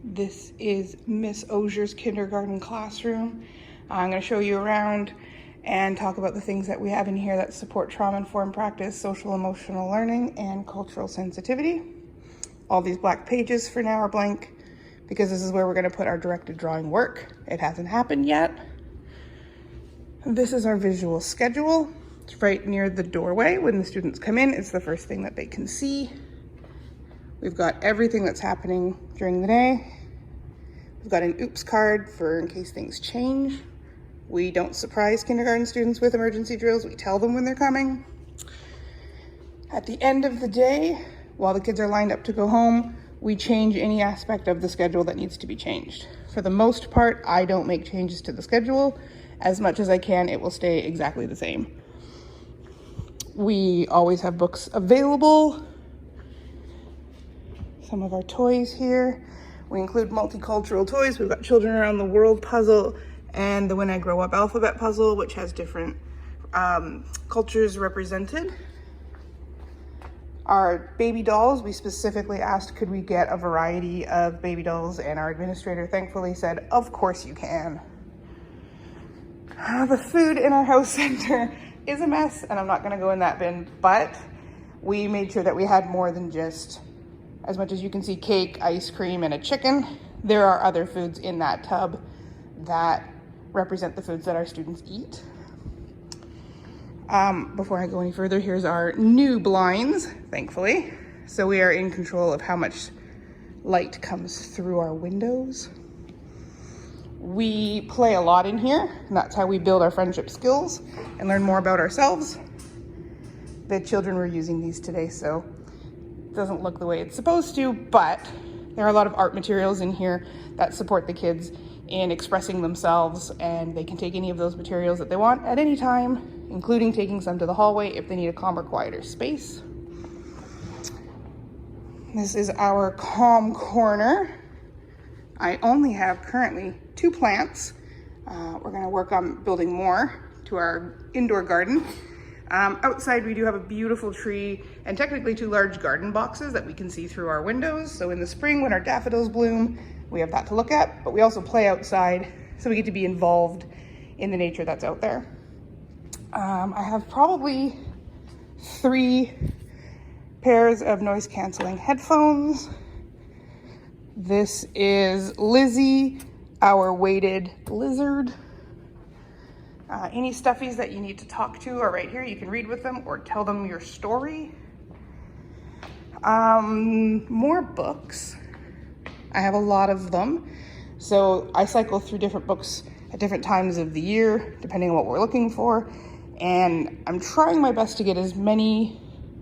This is Miss Osier's kindergarten classroom. I'm going to show you around and talk about the things that we have in here that support trauma-informed practice, social emotional learning, and cultural sensitivity. All these black pages for now are blank because this is where we're going to put our directed drawing work. It hasn't happened yet. This is our visual schedule. It's right near the doorway. When the students come in, it's the first thing that they can see. We've got everything that's happening during the day. We've got an oops card for in case things change. We don't surprise kindergarten students with emergency drills. We tell them when they're coming. At the end of the day, while the kids are lined up to go home, we change any aspect of the schedule that needs to be changed. For the most part, I don't make changes to the schedule. As much as I can, it will stay exactly the same. We always have books available. Some of our toys here. We include multicultural toys. We've got Children Around the World puzzle and the When I Grow Up alphabet puzzle, which has different cultures represented. Our baby dolls, we specifically asked, could we get a variety of baby dolls? And our administrator thankfully said, of course you can. The food in our house center is a mess, and I'm not gonna go in that bin, but we made sure that we had more than just, as much as you can see, cake, ice cream, and a chicken. There are other foods in that tub that represent the foods that our students eat. Before I go any further, here's our new blinds, thankfully. So we are in control of how much light comes through our windows. We play a lot in here, and that's how we build our friendship skills and learn more about ourselves. The children were using these today, so it doesn't look the way it's supposed to, but there are a lot of art materials in here that support the kids in expressing themselves, and they can take any of those materials that they want at any time, including taking some to the hallway if they need a calmer, quieter space. This is our calm corner. I only have currently 2 plants. We're gonna work on building more to our indoor garden. Outside we do have a beautiful tree and technically 2 large garden boxes that we can see through our windows. So in the spring when our daffodils bloom, we have that to look at, but we also play outside, so we get to be involved in the nature that's out there. I have probably 3 pairs of noise canceling headphones. This is Lizzie, our weighted lizard. Any stuffies that you need to talk to are right here. You can read with them or tell them your story. More books. I have a lot of them. So I cycle through different books at different times of the year, depending on what we're looking for. And I'm trying my best to get as many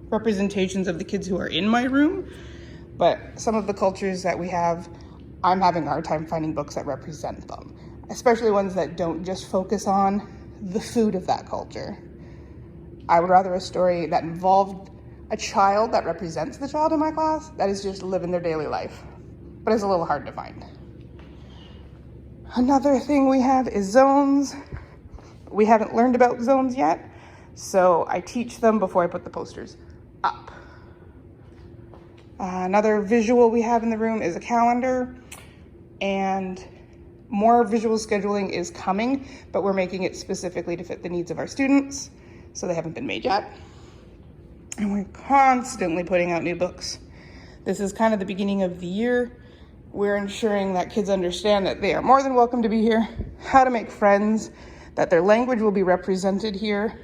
representations of the kids who are in my room. But some of the cultures that we have, I'm having a hard time finding books that represent them, especially ones that don't just focus on the food of that culture. I would rather a story that involved a child that represents the child in my class that is just living their daily life, but it's a little hard to find. Another thing we have is zones. We haven't learned about zones yet, so I teach them before I put the posters up. Another visual we have in the room is a calendar, and more visual scheduling is coming, but we're making it specifically to fit the needs of our students, so they haven't been made yet. And we're constantly putting out new books. This is kind of the beginning of the year. We're ensuring that kids understand that they are more than welcome to be here, how to make friends, that their language will be represented here.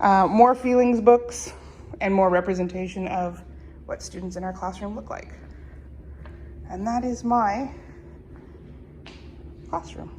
More feelings books, and more representation of what students in our classroom look like. And that is my classroom.